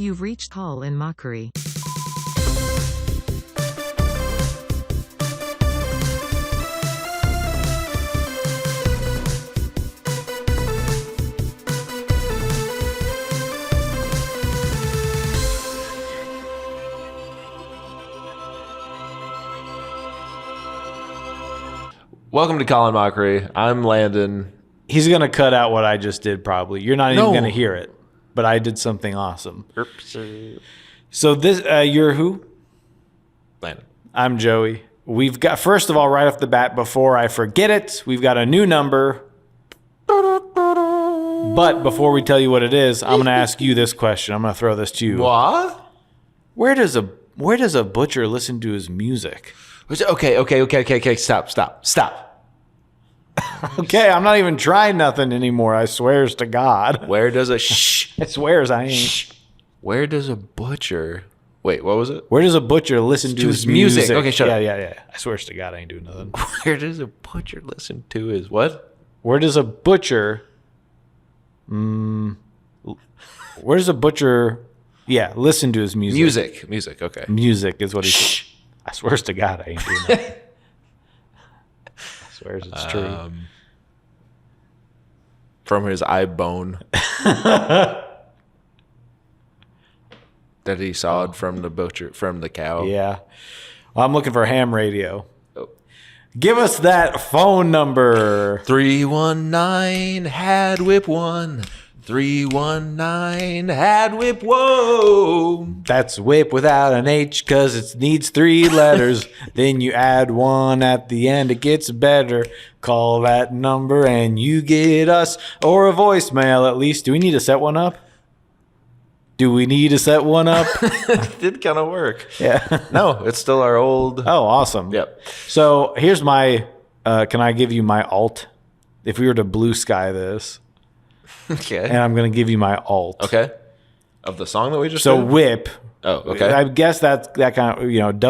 You've reached call in Mockery. Welcome to Colin Mockery. I'm Landon. He's going to cut out what I just did probably. You're not even going to hear it. But I did something awesome. Oops. So this, you're who? Landon. I'm Joey. We've got, first of all, right off the bat, before I forget it, we've got a new number. But before we tell you what it is, I'm going to ask you this question. I'm going to throw this to you. What? Where does a butcher listen to his music? Okay. Stop. Okay, I'm not even trying nothing anymore. I swears to God. Where does a shh? I swears I ain't. Shh. Where does a butcher? Wait, what was it? Where does a butcher listen to his music? Okay, shut up. Yeah. I swears to God I ain't doing nothing. Where does a butcher listen to his what? Where does a butcher... listen to his music. Music, okay. Music is what he said. I swears to God I ain't doing that. I swears it's true. From his eye bone. That he sawed from the cow. Yeah. I'm looking for ham radio. Oh. Give us that phone number. 319 had whip 1. 319 had whip, whoa. That's whip without an H because it needs 3 letters. Then you add 1 at the end. It gets better. Call that number and you get us or a voicemail at least. Do we need to set one up? It did kind of work. Yeah. No, it's still our old. Oh, awesome. Yep. So here's my, can I give you my alt? If we were to blue sky this. Okay. And I'm going to give you my alt. Okay. Of the song that we just So did? whip. Oh, okay. I guess that's that kind of,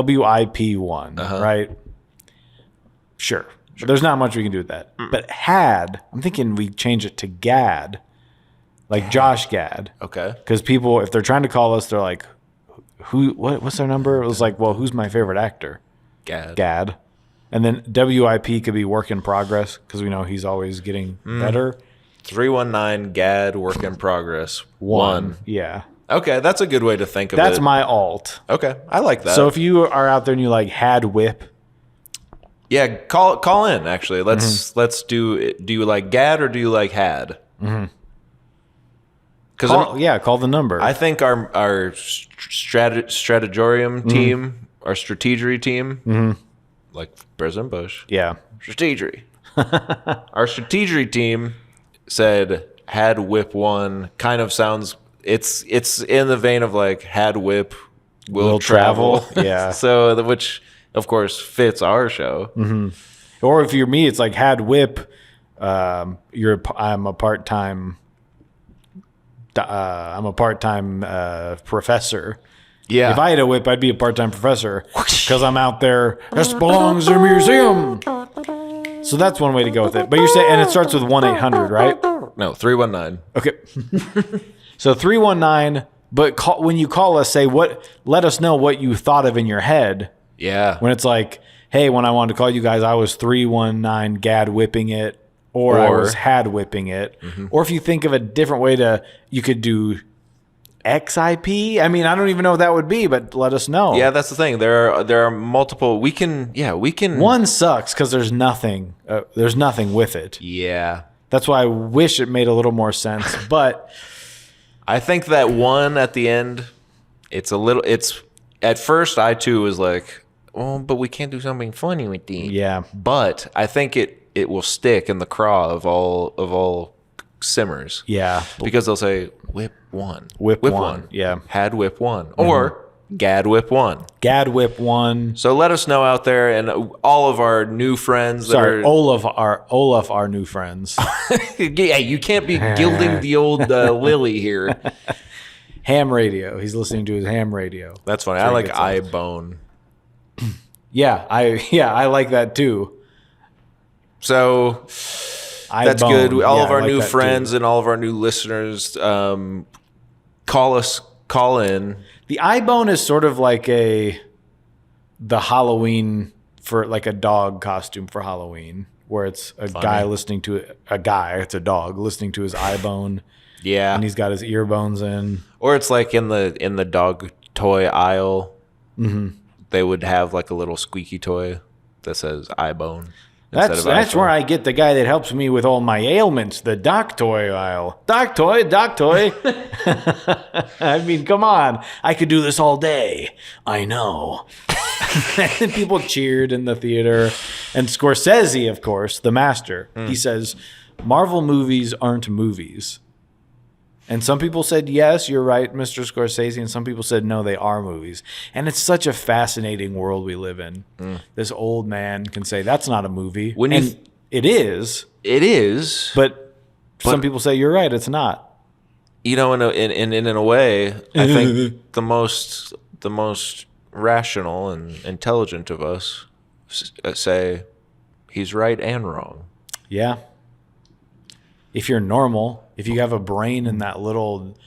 WIP one, right? Sure. There's not much we can do with that. But had, I'm thinking we change it to Gad. Like Josh Gad. Okay. Because people, if they're trying to call us, they're like, what's their number? It was like, well, who's my favorite actor? Gad. And then WIP could be work in progress because we know he's always getting better. 319 Gad work in progress. 1. Yeah. Okay, that's a good way to think of it. That's my alt. Okay, I like that. So if you are out there and you like had whip. Yeah, call in actually. Let's do you like Gad or do you like had? Call the number. I think our strategorium team, our strategery team, like President Bush. Yeah. Strategery. Our strategery team said had whip 1 kind of sounds it's in the vein of like had whip will travel. Yeah. So which of course fits our show. Or if you're me, it's like had whip. I'm a part-time professor. Yeah. If I had a whip, I'd be a part-time professor because I'm out there. This belongs in a museum. So that's one way to go with it. But you're saying, and it starts with 1-800, right? No, 319. Okay. So 319. But when you call us, let us know what you thought of in your head. Yeah. When it's like, hey, when I wanted to call you guys, I was 319 Gad whipping it, or I was had whipping it. Or if you think of a different way you could do XIP. I mean, I don't even know what that would be, but let us know. Yeah, that's the thing. There are multiple. We can. One sucks because there's nothing with it. Yeah. That's why I wish it made a little more sense. But I think that 1 at the end, it's at first I too was like, oh, but we can't do something funny with these. Yeah. But I think it will stick in the craw of all simmers. Yeah. Because they'll say whip 1. Whip one. Yeah. Had whip 1. Or Gad whip 1. Gad whip 1. So let us know out there, and all of our new friends. Olaf, our new friends. Yeah, you can't be gilding the old lily here. Ham radio. He's listening to his ham radio. That's funny. I like iBone. Yeah, I like that too. So that's good. All of our new friends and all of our new listeners, call us call in. The iBone is sort of like the Halloween for like a dog costume for Halloween, where it's a guy listening to it's a dog listening to his iBone. Yeah. And he's got his ear bones in. Or it's like in the dog toy aisle. Mm-hmm. They would have like a little squeaky toy that says iBone. That's where I get the guy that helps me with all my ailments, the doc toy aisle. Doc toy. I mean, come on. I could do this all day. I know. And people cheered in the theater. And Scorsese, of course, the master, he says, Marvel movies aren't movies. And some people said, yes, you're right, Mr. Scorsese. And some people said, no, they are movies. And it's such a fascinating world we live in. This old man can say, that's not a movie. It is. It is. But some people say, you're right, it's not. You know, in a way, I think the most rational and intelligent of us say he's right and wrong. Yeah. If you're normal, if you have a brain in that little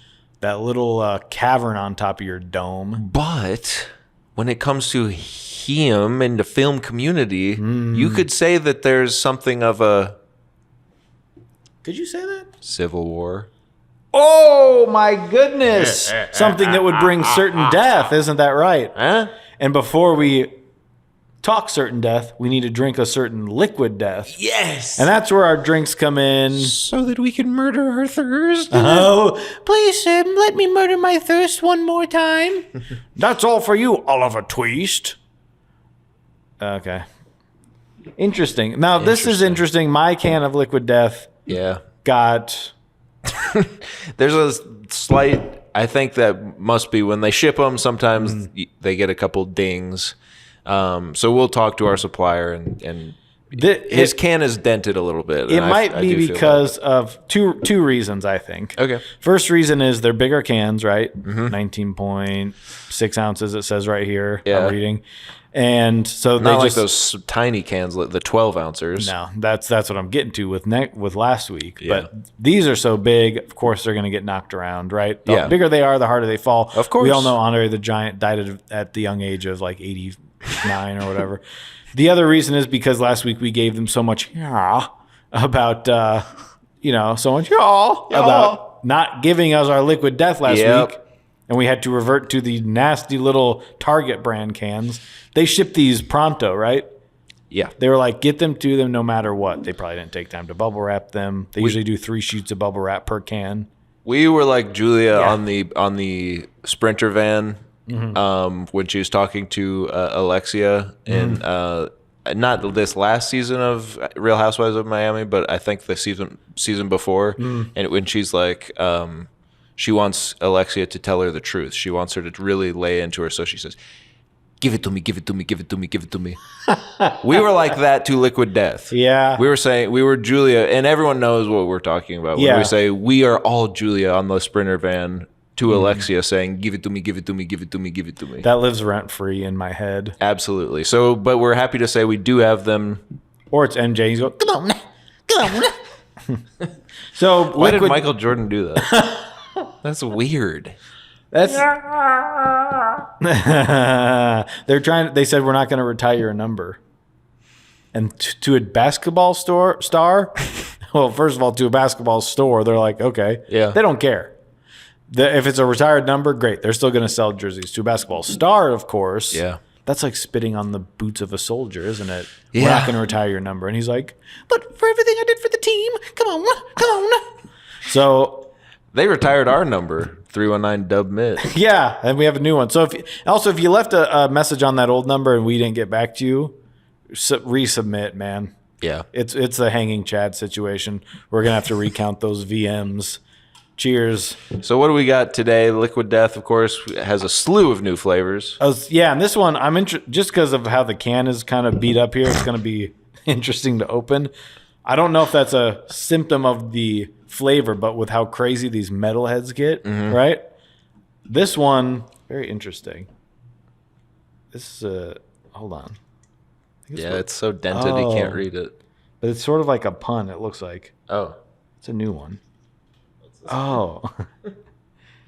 cavern on top of your dome. But when it comes to him and the film community, you could say that there's something of a... Could you say that? Civil war. Oh, my goodness. Something that would bring certain death. Isn't that right? Huh? And before we talk certain death, we need to drink a certain liquid death. Yes. And that's where our drinks come in. So that we can murder our thirst. Oh, please, let me murder my thirst one more time. That's all for you, Oliver Twist. Okay. Interesting. Now, this is interesting. My can of liquid death got... There's a slight... I think that must be when they ship them, sometimes they get a couple dings. So we'll talk to our supplier, and his can is dented a little bit. It might be because of two reasons, I think. Okay. First reason is they're bigger cans, right? 19.6 ounces, it says right here. I'm reading. And so not like those tiny cans, the 12 ouncers. No, that's what I'm getting to with last week. Yeah. But these are so big, of course they're going to get knocked around, right? The bigger they are, the harder they fall. Of course. We all know Andre the Giant died at the young age of like 89 or whatever. The other reason is because last week we gave them so much about about not giving us our liquid death last week. And we had to revert to the nasty little Target brand cans. They ship these pronto, right? Yeah. They were like, get them to them no matter what. They probably didn't take time to bubble wrap them. They usually do 3 sheets of bubble wrap per can. We were like Julia on the Sprinter van when she was talking to Alexia in not this last season of Real Housewives of Miami, but I think the season before. And when she's like... she wants Alexia to tell her the truth. She wants her to really lay into her. So she says, give it to me, give it to me, give it to me, give it to me. We were like that to liquid death. Yeah. We were Julia, and everyone knows what we're talking about. When we say we are all Julia on the Sprinter van to Alexia saying, give it to me, give it to me, give it to me, give it to me. That lives rent free in my head. Absolutely. So, but we're happy to say we do have them. Or it's MJ. He's going, come on. So why did Michael Jordan do that? That's weird. They said we're not going to retire a number. And to a basketball star, well, first of all, to a basketball store, they're like, okay. Yeah. They don't care. If it's a retired number, great. They're still going to sell jerseys. To a basketball star, of course. Yeah. That's like spitting on the boots of a soldier, isn't it? Yeah. We're not going to retire your number. And he's like, but for everything I did for the team, come on. So... They retired our number, 319 Dub Mid. Yeah, and we have a new one. So if you left a message on that old number and we didn't get back to you, resubmit, man. Yeah. It's a hanging Chad situation. We're going to have to recount those VMs. Cheers. So what do we got today? Liquid Death, of course, has a slew of new flavors. And this one, I'm just because of how the can is kind of beat up here, it's going to be interesting to open. I don't know if that's a symptom of the flavor, but with how crazy these metalheads get, right? This one, very interesting. This is hold on. It's so dented you can't read it. But it's sort of like a pun, it looks like. Oh. It's a new one. Oh.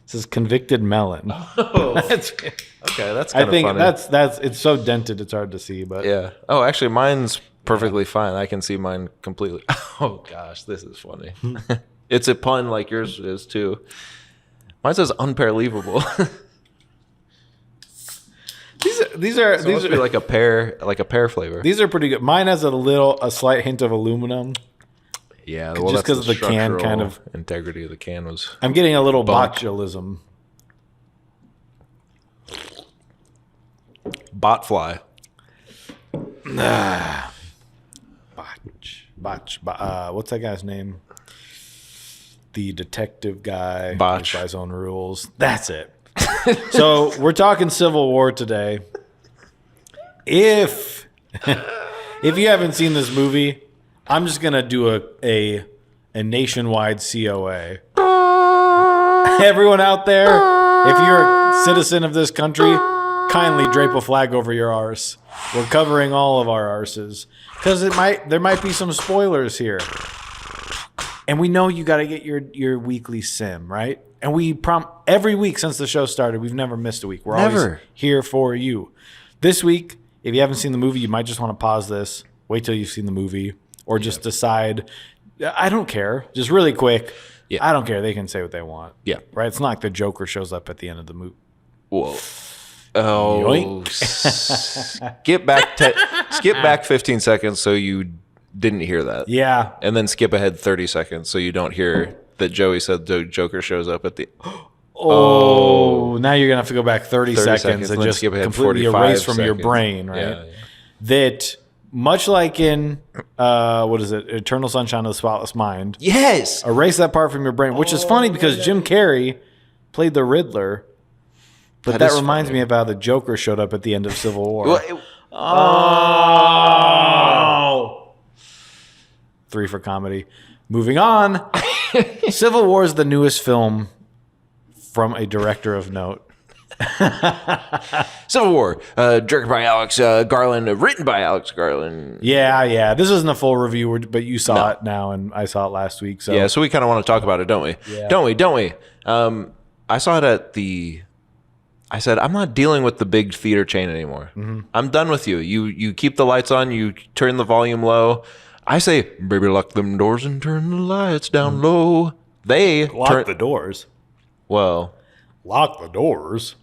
says convicted melon. Oh, okay, that's kind I think funny. that's it's so dented it's hard to see, but Yeah. Oh, actually, mine's perfectly fine. I can see mine completely. Oh gosh, this is funny. It's a pun like yours is too. Mine says unparleavable. these are These are like a pear flavor. these are pretty good. Mine has a slight hint of aluminum. Yeah, Just that's 'cause of the can structural kind of- integrity of the can was. I'm getting a little Bunk. botulism. Botfly. What's that guy's name? The detective guy. Botch. Goes by his own rules. That's it. So we're talking Civil War today. If you haven't seen this movie, I'm just gonna do a nationwide COA. Everyone out there, if you're a citizen of this country, kindly drape a flag over your arse. We're covering all of our arses because there might be some spoilers here. And we know you got to get your weekly sim, right? And we every week since the show started, we've never missed a week. We're always here for you. This week, if you haven't seen the movie, you might just want to pause this, wait till you've seen the movie, or just decide, I don't care. Just really quick, I don't care. They can say what they want. Yeah. Right? It's not like the Joker shows up at the end of the movie. Whoa. Oh, skip back 15 seconds so you didn't hear that. Yeah. And then skip ahead 30 seconds so you don't hear that Joey said the Joker shows up at the. Oh, now you're going to have to go back 30 seconds and then just skip ahead completely 45 erase from your seconds. brain, right? Yeah. That, much like in, what is it, Eternal Sunshine of the Spotless Mind, Yes. erase that part from your brain, which is funny because Jim Carrey played the Riddler, but that is reminds funny. me of how the Joker showed up at the end of Civil War. Well, Oh! 3 for comedy. Moving on. Civil War is the newest film from a director of note. Civil War, directed by Alex Garland, written by Alex Garland. Yeah. This isn't a full review, but you saw it now, and I saw it last week. So Yeah, so we kind of want to talk about it, don't we? Yeah. Don't we? I saw it at the. I said, I'm not dealing with the big theater chain anymore. Mm-hmm. I'm done with you. You keep the lights on. You turn the volume low. I say, baby, lock them doors and turn the lights down low. They lock the doors. Well, Lock the doors.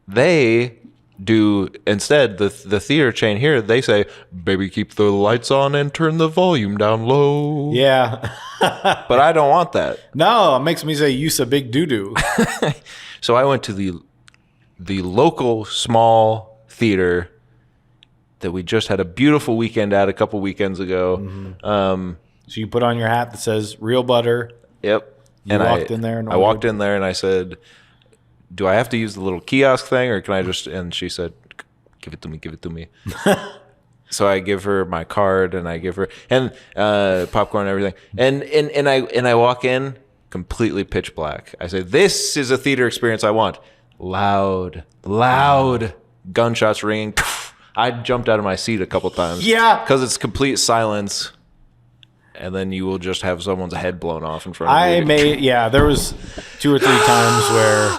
they do instead. The theater chain here, they say, baby, keep the lights on and turn the volume down low. Yeah. But I don't want that. No, it makes me say use a big doo-doo. So I went to the local small theater that we just had a beautiful weekend at a couple weekends ago. Mm-hmm. So you put on your hat that says real butter. Yep. You walked in there and I walked in there and I said, do I have to use the little kiosk thing or can I just, and she said, give it to me. So I give her my card and I give her, and popcorn and everything. And I walk in completely pitch black. I say, this is a theater experience I want. Loud gunshots ringing. I jumped out of my seat a couple times. Yeah. Because it's complete silence. And then you will just have someone's head blown off in front of you. There was 2 or 3 times where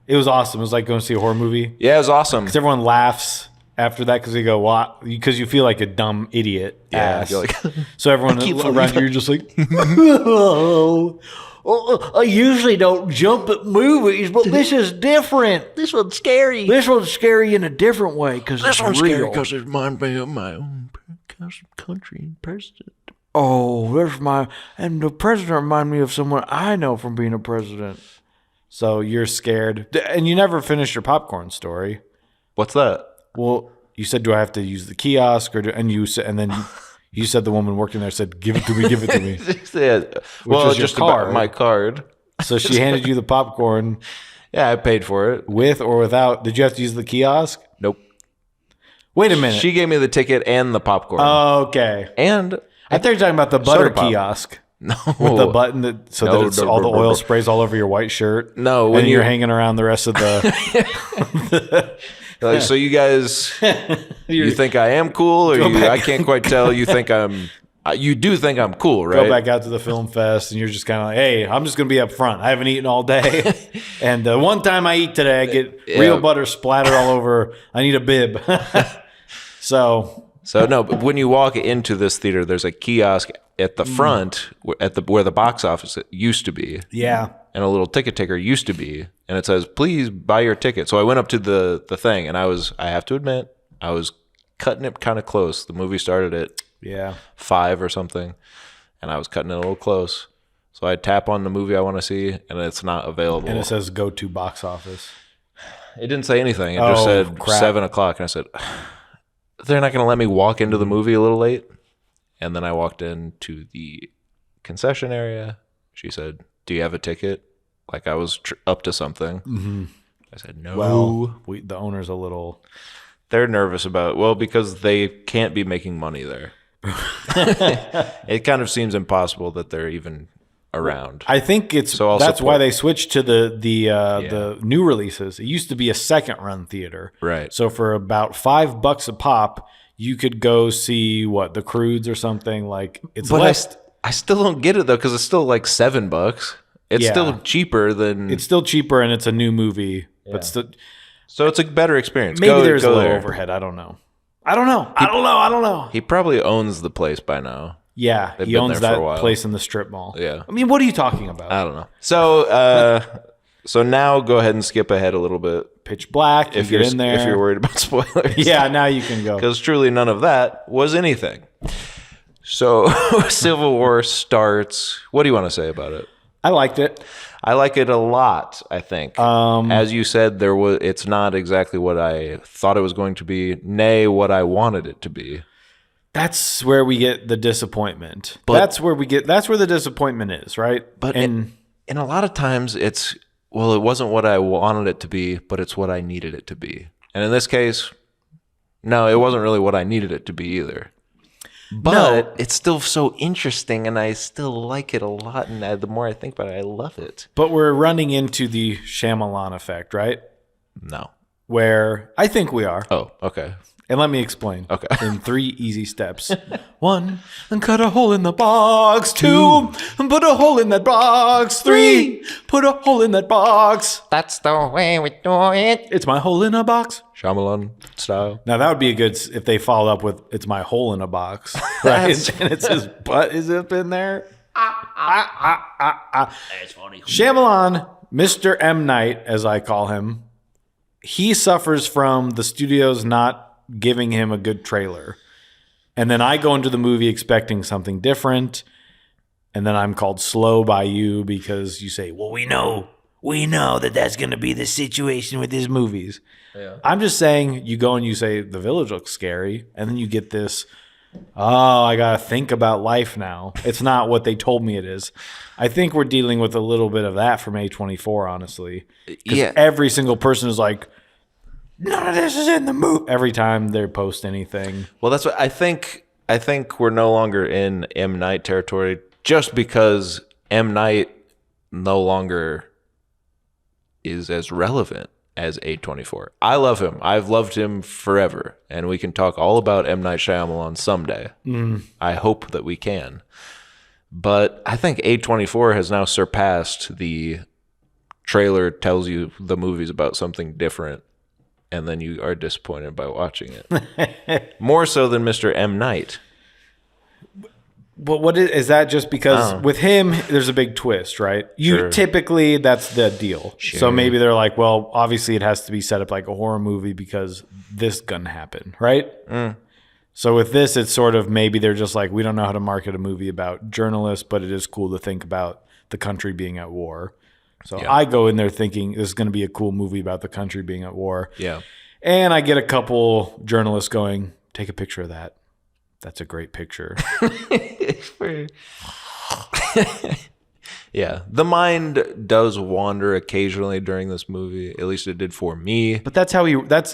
it was awesome. It was like going to see a horror movie. Yeah, it was awesome. Because everyone laughs after that because they go, what? Because you feel like a dumb idiot. Yeah, ass. you're like, So everyone around you, you're just like, I usually don't jump at movies, but this is different. This one's scary. This one's scary in a different way because it's real. because it reminds me of my own country and president. Oh, and the president reminded me of someone I know from being a president. So you're scared. And you never finished your popcorn story. What's that? Well, you said, do I have to use the kiosk? And then you said the woman working there said, give it to me. Well, was your just about my card. So she handed you the popcorn Yeah, I paid for it. with or without. Did you have to use the kiosk? Nope. Wait a minute. She gave me the ticket and the popcorn. Okay. And I thought you were talking about the butter Soda pop. kiosk. no, With the button that No, it's all the oil sprays all over your white shirt. No, when you're hanging around the rest of the. like, so you guys, you think I am cool, or I can't quite tell. You think I'm You do think I'm cool, right? Go back out to the film fest, and you're just kind of like, hey, I'm just going to be up front. I haven't eaten all day. And one time I eat today, I get real butter splattered all over. I need a bib. So no, but when you walk into this theater, there's a kiosk at the front where the box office used to be. Yeah. And a little ticket taker used to be. And it says, please buy your ticket. So I went up to the thing, and I have to admit, I was cutting it kind of close. The movie started at 5 or something, and I was cutting it a little close. So I tap on the movie I want to see, and it's not available. And it says go to box office. It didn't say anything. It just said 7 o'clock, and I said, they're not going to let me walk into the movie a little late? And then I walked into the concession area. She said, do you have a ticket? Like I was up to something. Mm-hmm. I said, no. Well, the owner's a little... They're nervous because they can't be making money there. It kind of seems impossible that they're even around. I think that's why they switched to the new releases. It used to be a second run theater. Right. So for about $5 a pop, you could go see the Croods or something. Like it's less. I still don't get it though, because it's still like $7. It's still cheaper than. It's still cheaper, and it's a new movie, but still. So it's a better experience. Maybe there's a little overhead. I don't know. I don't know. He probably owns the place by now. Yeah, he owns that place in the strip mall. Yeah. I mean, what are you talking about? I don't know. So, so now go ahead and skip ahead a little bit. Pitch Black. If you're in there, if you're worried about spoilers. Yeah, now you can go. Because truly none of that was anything. So Civil War starts. What do you want to say about it? I liked it. I like it a lot, I think. As you said, it's not exactly what I thought it was going to be, nay, what I wanted it to be. That's where we get the disappointment. That's where the disappointment is, right? But in a lot of times it wasn't what I wanted it to be, but it's what I needed it to be. And in this case, no, it wasn't really what I needed it to be either. But it's still so interesting, and I still like it a lot. And the more I think about it, I love it. But we're running into the Shyamalan effect, right? No. Where I think we are. Oh, okay. And let me explain. Okay. In 3 easy steps. 1, and cut a hole in the box. 2, and put a hole in that box. 3, put a hole in that box. That's the way we do it. It's my hole in a box. Shyamalan style. Now that would be a good if they followed up with "It's my hole in a box," right? And it says "butt is up in there." That's funny. Shyamalan, Mr. M. Night, as I call him, he suffers from the studios not giving him a good trailer, and then I go into the movie expecting something different, and then I'm called slow by you because you say, "Well, we know that that's going to be the situation with these movies." Yeah. I'm just saying, you go and you say, The Village looks scary, and then you get this, I got to think about life now. It's not what they told me it is. I think we're dealing with a little bit of that from A24, honestly. Because every single person is like, none of this is in the movie. Every time they post anything. Well, that's what I think. I think we're no longer in M. Night territory just because M. Night no longer is as relevant as A24. I love him. I've loved him forever, and we can talk all about M. Night Shyamalan someday. I hope that we can. But I think A24 has now surpassed the trailer tells you the movie's about something different, and then you are disappointed by watching it. More so than Mr. M. Night. But what is that? Just because with him, there's a big twist, right? Typically that's the deal. Sure. So maybe they're like, well, obviously it has to be set up like a horror movie because this gonna happen, right? So with this, it's sort of maybe they're just like, we don't know how to market a movie about journalists, but it is cool to think about the country being at war. So I go in there thinking this is going to be a cool movie about the country being at war. Yeah. And I get a couple journalists going, take a picture of that. That's a great picture. Yeah. The mind does wander occasionally during this movie. At least it did for me. But that's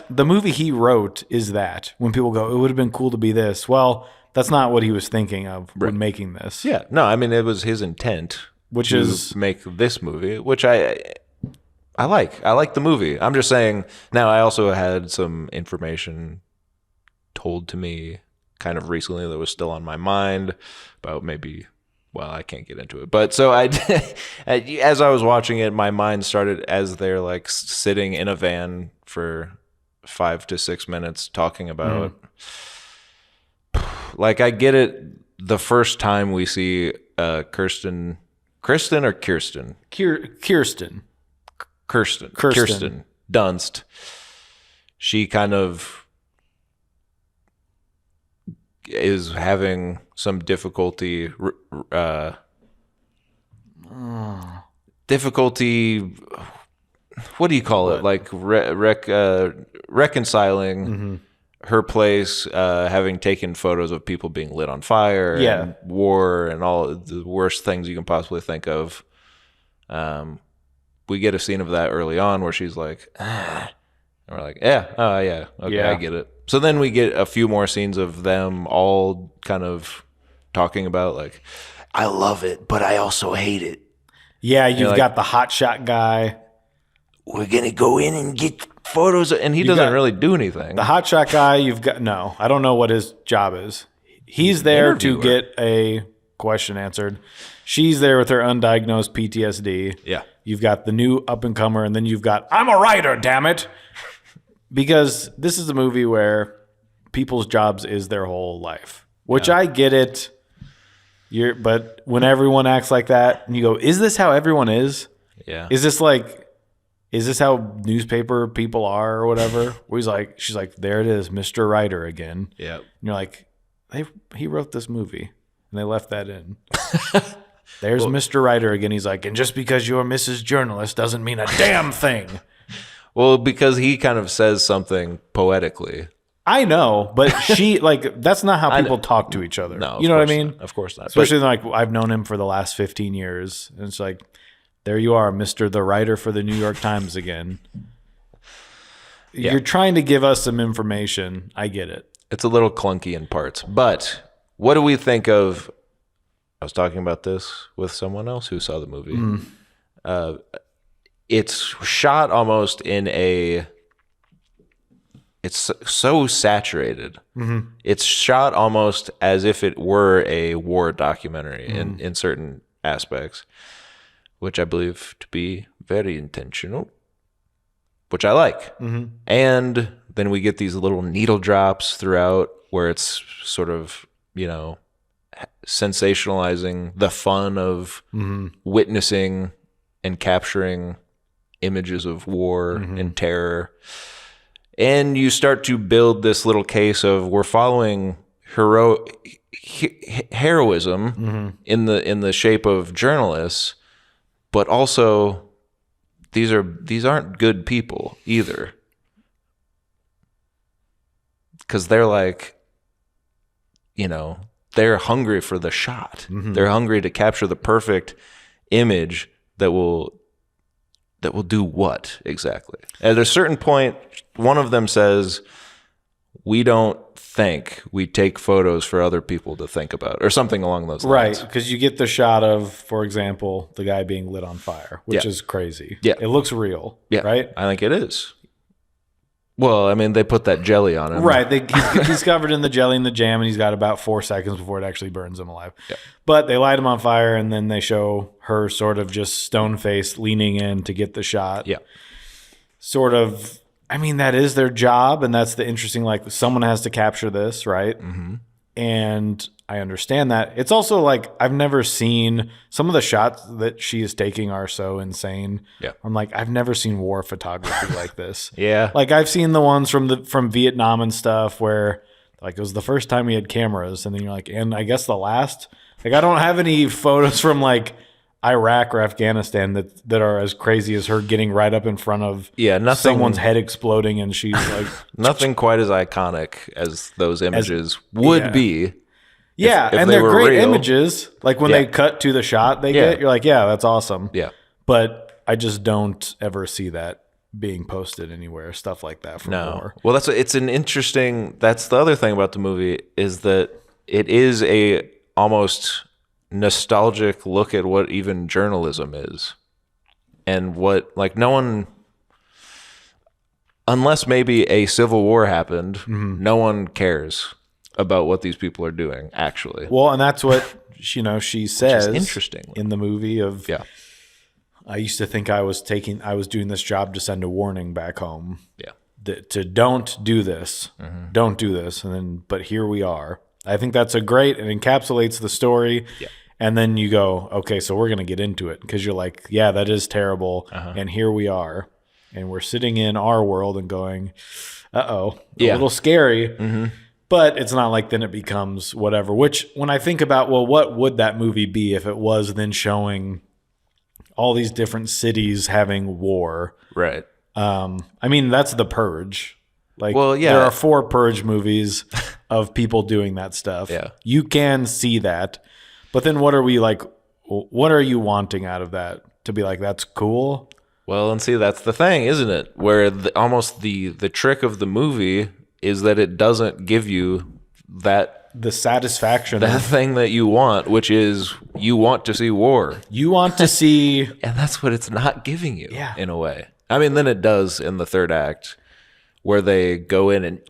the movie he wrote is that. When people go, it would have been cool to be this. Well, that's not what he was thinking of when making this. Yeah. No, I mean, it was his intent. Which is make this movie, which I like. I like the movie. I'm just saying now I also had some information told to me kind of recently that was still on my mind about maybe. Well, I can't get into it, but so I, as I was watching it, my mind started as they're like sitting in a van for 5 to 6 minutes talking about. Like I get it. The first time we see Kirsten Dunst, she kind of is having some difficulty. What do you call it? Like reconciling her place, having taken photos of people being lit on fire, and war, and all the worst things you can possibly think of. We get a scene of that early on where she's like, and we're like, okay, I get it. So then we get a few more scenes of them all kind of talking about like, I love it, but I also hate it. Yeah, you've got the hotshot guy. We're going to go in and get photos. And he doesn't really do anything. The hotshot guy, I don't know what his job is. He's there to get a question answered. She's there with her undiagnosed PTSD. Yeah. You've got the new up-and-comer, and then you've got, I'm a writer, damn it. Because this is a movie where people's jobs is their whole life, which I get it. But when everyone acts like that, and you go, is this how everyone is? Yeah. Is this how newspaper people are or whatever? She's like, there it is, Mr. Writer again. Yeah. And you're like, he wrote this movie, and they left that in. There's Mr. Writer again. He's like, and just because you're Mrs. Journalist doesn't mean a damn thing. Well, because he kind of says something poetically. I know, but that's not how people talk to each other. No, you know what I mean? Not. Of course not. Especially I've known him for the last 15 years. And it's like, there you are, Mr. the Writer for the New York Times again. Yeah. You're trying to give us some information. I get it. It's a little clunky in parts. But what do we think of? I was talking about this with someone else who saw the movie. It's shot almost in it's so saturated. It's shot almost as if it were a war documentary in certain aspects, which I believe to be very intentional, which I like. And then we get these little needle drops throughout where it's sort of, sensationalizing the fun of witnessing and capturing images of war and terror. And you start to build this little case of we're following heroism in the shape of journalists, but also these aren't good people either, because they're like, they're hungry for the shot. They're hungry to capture the perfect image that will do what exactly? At a certain point, one of them says, we don't think, we take photos for other people to think about, or something along those lines. Right, because you get the shot of, for example, the guy being lit on fire, which is crazy. Yeah. It looks real, right? I think it is. Well, I mean, they put that jelly on him. Right. He's covered in the jelly and the jam, and he's got about 4 seconds before it actually burns him alive. Yeah. But they light him on fire, and then they show her sort of just stone-faced leaning in to get the shot. Yeah. Sort of, I mean, that is their job, and that's the interesting, someone has to capture this, right? And I understand that. It's also I've never seen some of the shots that she is taking are so insane. Yeah. I'm like, I've never seen war photography like this. Yeah. I've seen the ones from Vietnam and stuff where it was the first time we had cameras, and then you're like, and I guess the last. I don't have any photos from Iraq or Afghanistan that are as crazy as her getting right up in front of someone's head exploding, and she's like nothing quite as iconic as those images would be. Yeah, if and they they're were great real. Images. When they cut to the shot they get, you're like, yeah, that's awesome. Yeah. But I just don't ever see that being posted anywhere, stuff like that from war. Well, it's an interesting, that's the other thing about the movie, is that it is a almost nostalgic look at what even journalism is. And what, no one, unless maybe a civil war happened, no one cares. about what these people are doing, actually. Well, and that's what she says interesting in the movie of Yeah. I used to think I was doing this job to send a warning back home. Yeah. To don't do this. Don't do this. But here we are. I think that's it encapsulates the story. Yeah. And then you go, okay, so we're going to get into it because you're like, yeah, that is terrible. And here we are. And we're sitting in our world and going, a little scary. But it's not like then it becomes whatever. Which when I think about, well, what would that movie be if it was then showing all these different cities having war? Right. I mean, that's The Purge. Like, Well, yeah. there are 4 Purge movies of people doing that stuff. Yeah. You can see that. But then what are you wanting out of that? To be like, that's cool? Well, and see, that's the thing, isn't it? Where almost the trick of the movie is that it doesn't give you that The satisfaction. thing that you want, which is you want to see war. You want to see... And that's what it's not giving you, Yeah. in a way. I mean, then it does in the third act, where they go in and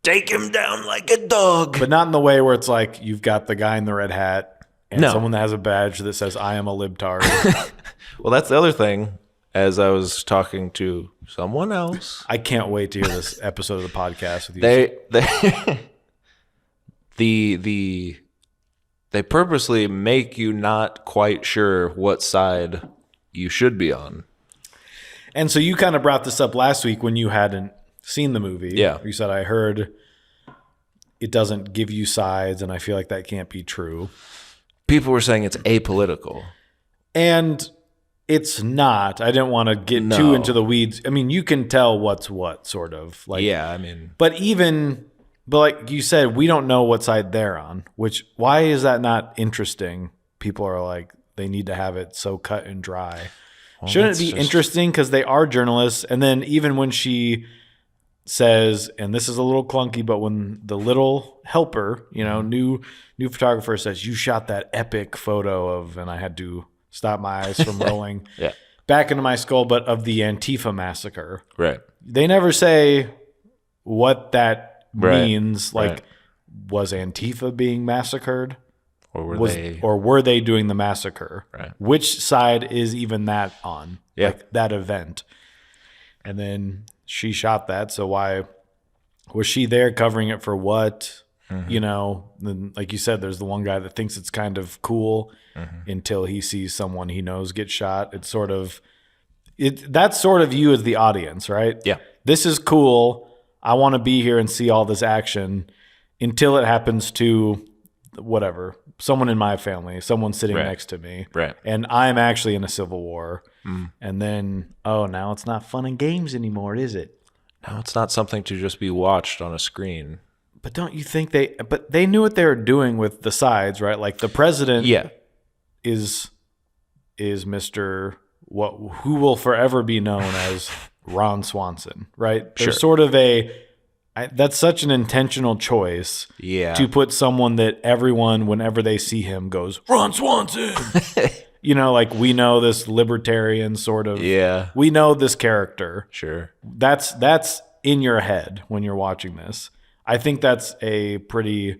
take him down like a dog. But not in the way where it's like you've got the guy in the red hat and No. someone that has a badge that says, I am a libtard. Well, that's the other thing. As I was talking to someone else, I can't wait to hear this episode of the podcast with you. they purposely make you not quite sure what side you should be on. And so you kind of brought this up last week when you hadn't seen the movie. Yeah. You said, I heard it doesn't give you sides, and I feel like that can't be true. People were saying it's apolitical. And it's not. I didn't want to get too into the weeds. I mean, you can tell what's what, sort of. Like, Yeah, I mean... But like you said, we don't know what side they're on, which, why is that not interesting? People are like, they need to have it so cut and dry. Well, Shouldn't it be interesting because they are journalists? And then even when she says, and this is a little clunky, but when the little helper, new photographer says, you shot that epic photo of, and I had to stop my eyes from rolling back into my skull, but of the Antifa massacre. Right. They never say what that means. Like, Right. was Antifa being massacred? Or were they doing the massacre? Right. Which side is even that on? Yeah. Like that event. And then she shot that, so why was she there covering it for what? Then, like you said, there's the one guy that thinks it's kind of cool until he sees someone he knows get shot. It's sort of that's sort of you as the audience, right? Yeah. This is cool. I want to be here and see all this action until it happens to whatever, someone in my family, someone sitting next to me. Right. And I'm actually in a civil war. And then, now it's not fun and games anymore, is it? No, it's not something to just be watched on a screen. But don't you think they knew what they were doing with the sides, right? Like the president is Mr. who will forever be known as Ron Swanson, right? There's sort of that's such an intentional choice to put someone that everyone, whenever they see him, goes, Ron Swanson! Like we know this libertarian sort of, we know this character. Sure. That's in your head when you're watching this. I think that's a pretty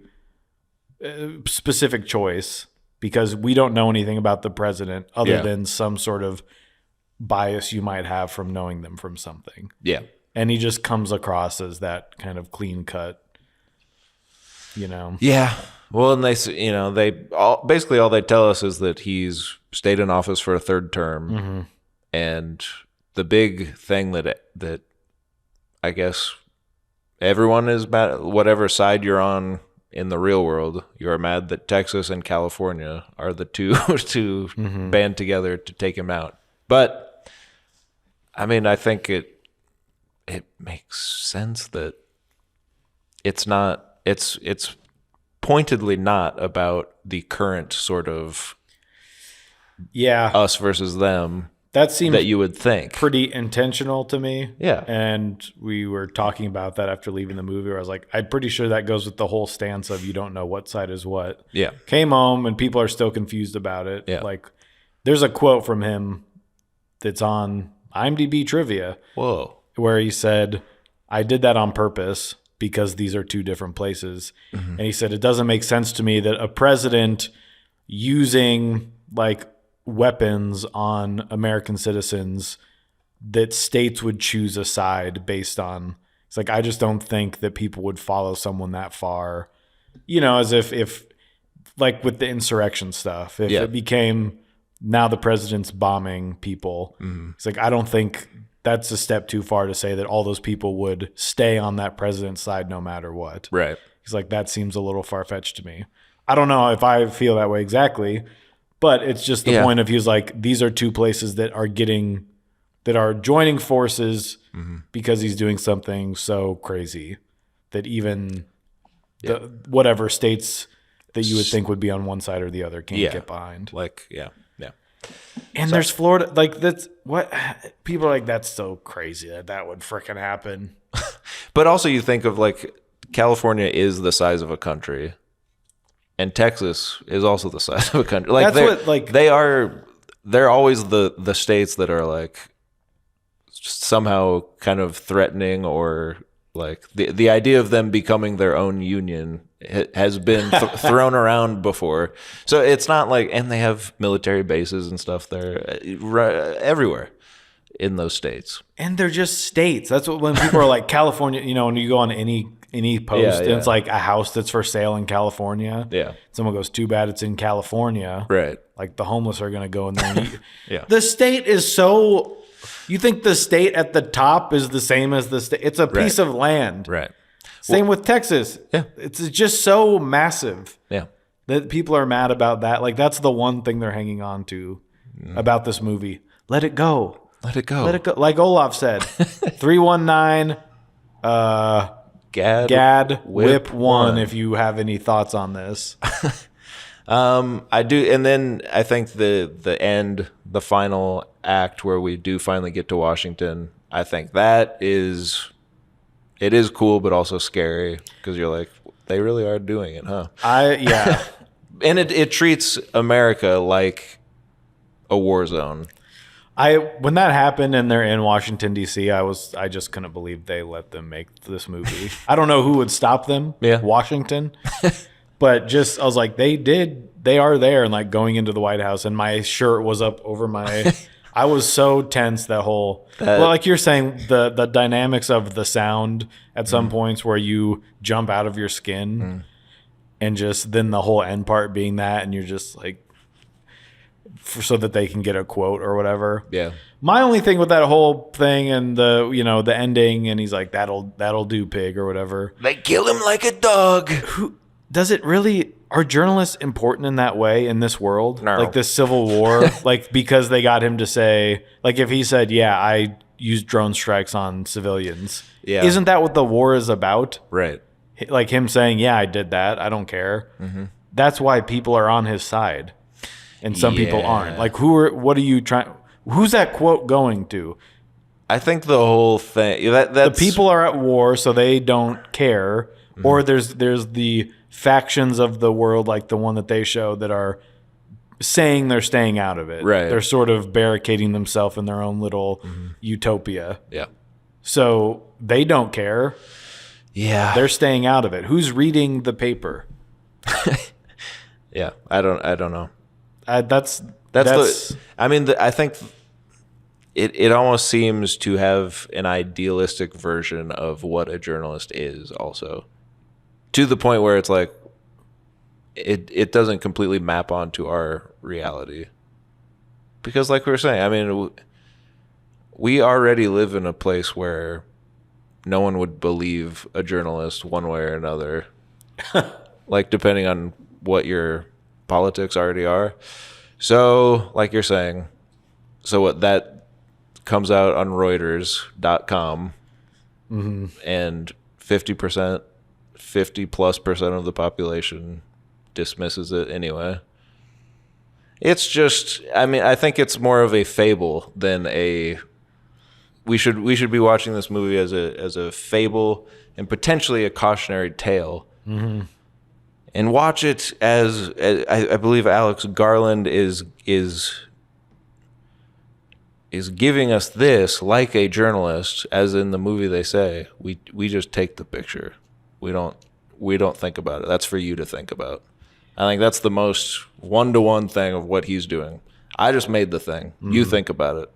specific choice because we don't know anything about the president other than some sort of bias you might have from knowing them from something. Yeah. And he just comes across as that kind of clean cut, Yeah. Well, and basically all they tell us is that he's stayed in office for a third term. And the big thing that I guess everyone is mad, whatever side you're on in the real world, you're mad that Texas and California are the two to band together to take him out. But I mean, I think it makes sense that it's pointedly not about the current sort of us versus them that seems that you would think. Pretty intentional to me. Yeah. And we were talking about that after leaving the movie where I was like, I'm pretty sure that goes with the whole stance of you don't know what side is what. Yeah. Came home and people are still confused about it. Yeah. Like there's a quote from him that's on IMDb trivia. Whoa. Where he said, I did that on purpose because these are two different places. And he said, it doesn't make sense to me that a president using like weapons on American citizens, that states would choose a side based on. It's like, I just don't think that people would follow someone that far, as if like with the insurrection stuff, if it became now the president's bombing people, it's like, I don't think that's a step too far to say that all those people would stay on that president's side no matter what. Right. He's like, that seems a little far-fetched to me. I don't know if I feel that way exactly, but it's just the point of, he was like, these are two places that are joining forces because he's doing something so crazy that even the whatever states that you would think would be on one side or the other can't get behind. Like, And there's Florida, like that's what people are like, that's so crazy that would frickin' happen. But also you think of like California is the size of a country, and Texas is also the size of a country. Like they're always the states that are like somehow kind of threatening, or like the idea of them becoming their own union has been thrown around before. So it's not like, and they have military bases and stuff there everywhere in those states. And they're just states. That's what, when people are like California, when you go on any post and it's like a house that's for sale in California. Yeah. Someone goes, too bad it's in California. Right. Like the homeless are going to go in there and eat. Yeah. The state is so, you think the state at the top is the same as the state? It's a piece of land. Right. Same with Texas. Yeah. It's just so massive. Yeah. That people are mad about that. Like that's the one thing they're hanging on to about this movie. Let it go. Let it go. Let it go. Like Olaf said, 319 Gad Whip 1 if you have any thoughts on this. I do, and then I think the end, the final act where we do finally get to Washington, I think it is cool, but also scary because you're like, they really are doing it, huh? And it treats America like a war zone. When that happened and they're in Washington D.C., I just couldn't believe they let them make this movie. I don't know who would stop them. Yeah. Washington. But just, I was like, they are there, and like going into the White House, and my shirt was up over my, I was so tense well, like you're saying, the dynamics of the sound at some points where you jump out of your skin, and just then the whole end part being that, and you're just like, so that they can get a quote or whatever. Yeah. My only thing with that whole thing and the ending, and he's like, that'll do, pig, or whatever. They kill him like a dog. Does it really? Are journalists important in that way in this world? No. Like this Civil War, like because they got him to say, like if he said, yeah, I used drone strikes on civilians. Yeah. Isn't that what the war is about? Right. Like him saying, yeah, I did that. I don't care. That's why people are on his side. And some people aren't. Like what are you trying? Who's that quote going to? I think the whole thing, that's the people are at war, so they don't care. Or there's the factions of the world, like the one that they show, that are saying they're staying out of it. Right. They're sort of barricading themselves in their own little utopia. Yeah. So they don't care. Yeah. They're staying out of it. Who's reading the paper? Yeah. I don't know. I think it almost seems to have an idealistic version of what a journalist is also, to the point where it's like it doesn't completely map onto our reality, because like we were saying, I mean, we already live in a place where no one would believe a journalist one way or another, like depending on what your politics already are. So like you're saying, so what that comes out on Reuters.com, and 50% of the population dismisses it anyway. It's just, I mean, I think it's more of a fable than we should be watching this movie as a fable and potentially a cautionary tale. And watch it as I believe Alex Garland is giving us this like a journalist, as in the movie they say, we just take the picture. We don't think about it. That's for you to think about. I think that's the most one-to-one thing of what he's doing. I just made the thing. You think about it,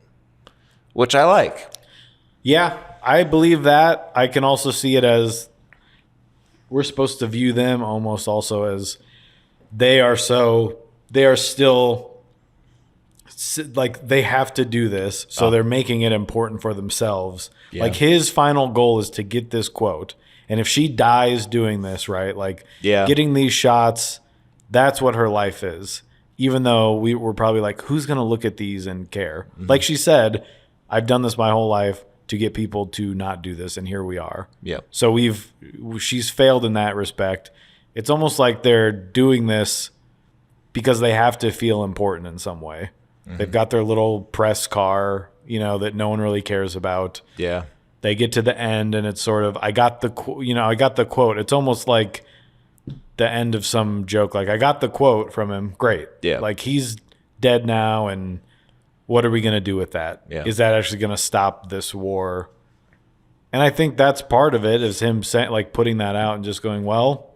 which I like. Yeah, I believe that. I can also see it as we're supposed to view them almost also as they are still like they have to do this, so they're making it important for themselves. Yeah. Like his final goal is to get this quote, and if she dies doing this, right, like getting these shots, that's what her life is. Even though we were probably like, who's gonna look at these and care? Like she said, I've done this my whole life to get people to not do this, and here we are. Yeah. So she's failed in that respect. It's almost like they're doing this because they have to feel important in some way. They've got their little press car, that no one really cares about. Yeah. They get to the end, and it's sort of, I got the quote. It's almost like the end of some joke. Like, I got the quote from him. Great. Yeah. Like, he's dead now, and what are we going to do with that? Yeah. Is that actually going to stop this war? And I think that's part of it, is him saying, like, putting that out and just going, well,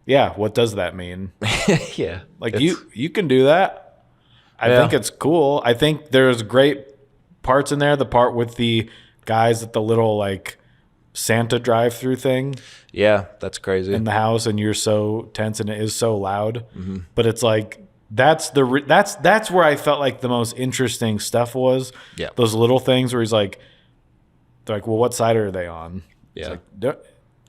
yeah, what does that mean? Yeah. Like, you can do that. I think it's cool. I think there's great parts in there. The part with the guys at the little, like, Santa drive-through thing. Yeah, that's crazy. In the house, and you're so tense, and it is so loud. But it's like, that's where I felt like the most interesting stuff was. Yeah. Those little things where he's like, they're like, well, what side are they on? Yeah. It's like,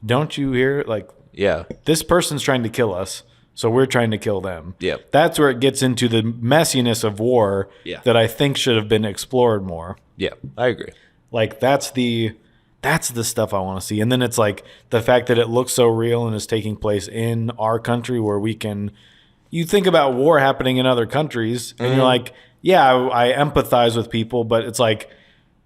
don't you hear? Like, Yeah. this person's trying to kill us, so we're trying to kill them. Yep. That's where it gets into the messiness of war that I think should have been explored more. Yeah, I agree. Like, that's the stuff I want to see. And then it's like the fact that it looks so real and is taking place in our country, where you think about war happening in other countries, and you're like, yeah, I empathize with people, but it's like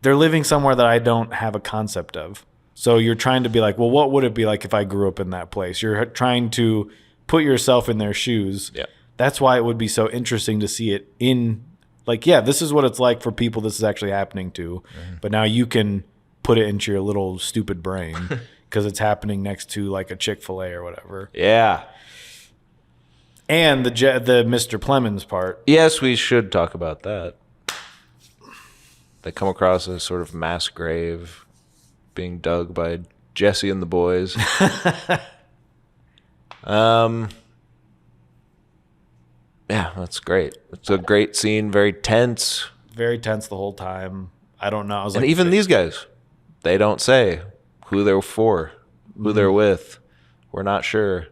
they're living somewhere that I don't have a concept of. So you're trying to be like, well, what would it be like if I grew up in that place? You're trying to put yourself in their shoes. Yeah. That's why it would be so interesting to see it in, like, yeah, this is what it's like for people this is actually happening to. But now you can put it into your little stupid brain because it's happening next to, like, a Chick-fil-A or whatever. Yeah. And the Mr. Plemons part. Yes, we should talk about that. They come across a sort of mass grave being dug by Jesse and the boys. Yeah, that's great. It's a great scene, very tense. Very tense the whole time. I don't know. I was And like, even these guys, they don't say who they're for, who they're with. We're not sure.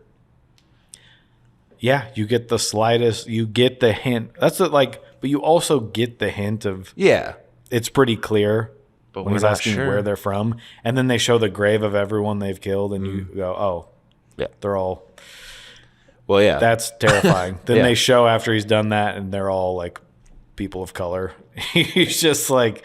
Yeah, you get the slightest, you get the hint. That's what, like, but you also get the hint of, Yeah. it's pretty clear But when we're he's not asking sure. where they're from. And then they show the grave of everyone they've killed, and you go, oh, Yeah. they're all, Well, yeah. that's terrifying. Then Yeah. they show after he's done that, and they're all, like, people of color. He's just like,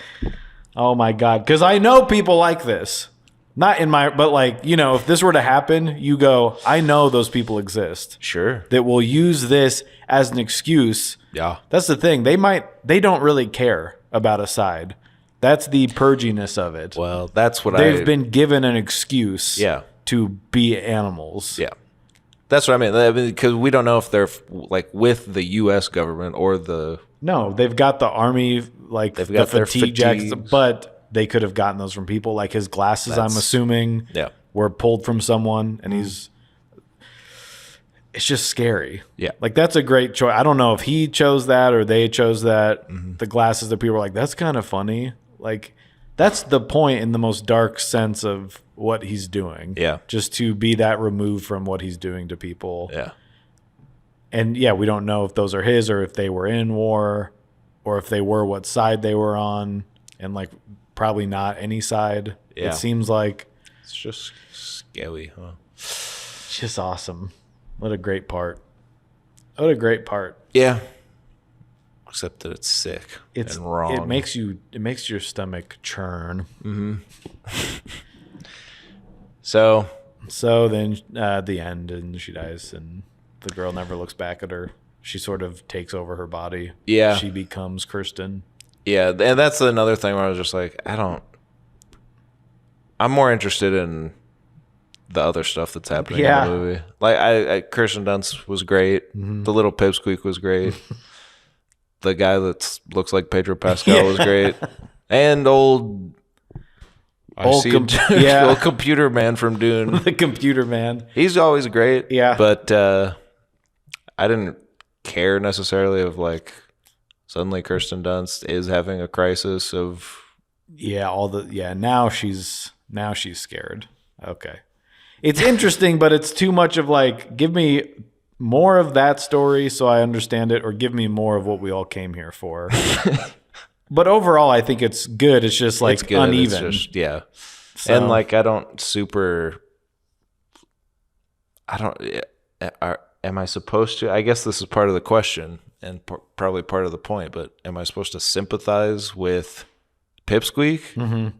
oh my God. Because I know people like this. Not in my, but, like, if this were to happen, you go, I know those people exist Sure. that will use this as an excuse. Yeah. That's the thing. They don't really care about a side. That's the purginess of it. Well, that's what They've been given an excuse Yeah. to be animals. Yeah. That's what I mean. Because we don't know if they're, like, with the U.S. government or the... No, they've got the army, like, They've got the their fatigue jackets, fatigues. but they could have gotten those from people. Like, his glasses, I'm That's- assuming, Yeah. were pulled from someone, and it's just scary. Yeah. Like, that's a great choice. I don't know if he chose that or they chose that. The glasses that people were like, that's kind of funny. Like, that's the point in the most dark sense of what he's doing. Yeah. Just to be that removed from what he's doing to people. Yeah. And yeah, we don't know if those are his or if they were in war or if they were, what side they were on. And, like, probably not any side. Yeah. It seems like. It's just scary, huh? It's just awesome. What a great part. What a great part. Yeah. Except that it's sick It's and wrong. It makes your stomach churn. So, So then at the end, and she dies, and the girl never looks back at her. She sort of takes over her body. Yeah. She becomes Kirsten. yeah, and that's another thing where I was just like, I'm more interested in the other stuff that's happening Yeah. in the movie. Like I Kirsten Dunst was great. The little pipsqueak was great. The guy that looks like Pedro Pascal was great. And old computer man from Dune. The computer man. He's always great. Yeah. But I didn't care necessarily of like suddenly Kirsten Dunst is having a crisis of now she's scared. Okay. It's interesting, but it's too much of like, give me more of that story so I understand it, or give me more of what we all came here for. But overall, I think it's good. It's just like it's good. uneven. It's just, yeah. So, And like am I supposed to? I guess this is part of the question and probably part of the point, but am I supposed to sympathize with Pipsqueak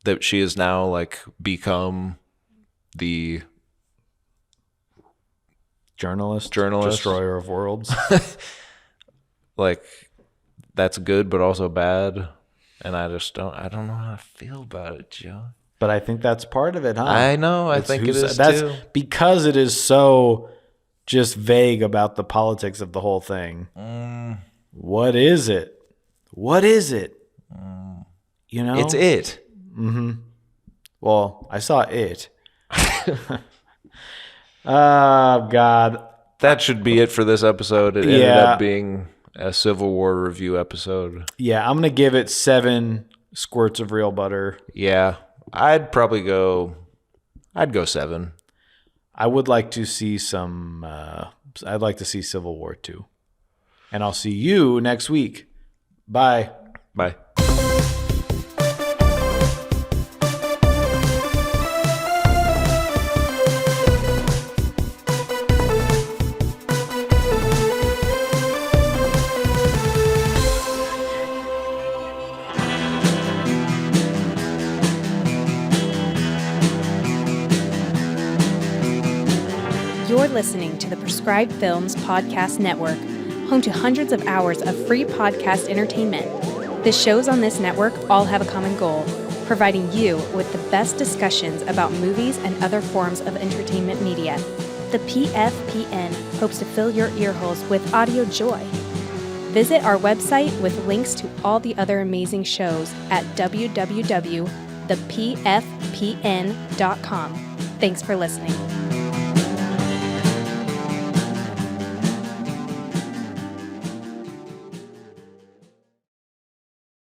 that she has now like become the journalist, destroyer of worlds? Like that's good, but also bad. And I don't know how to feel about it, Joe. But I think that's part of it, huh? I know. I think it is too. Because it is so just vague about the politics of the whole thing. What is it? What is it? You know? It's it. Well, I saw it. Oh, God. That should be it for this episode. It ended up being a Civil War review episode. Yeah, I'm going to give it 7 squirts of real butter. Yeah, I'd go 7. I would like to see some, I'd like to see Civil War 2. And I'll see you next week. Bye. Bye. You're listening to the Prescribed Films Podcast Network, home to hundreds of hours of free podcast entertainment. The shows on this network all have a common goal, providing you with the best discussions about movies and other forms of entertainment media. The PFPN hopes to fill your earholes with audio joy. Visit our website with links to all the other amazing shows at www.thepfpn.com. Thanks for listening.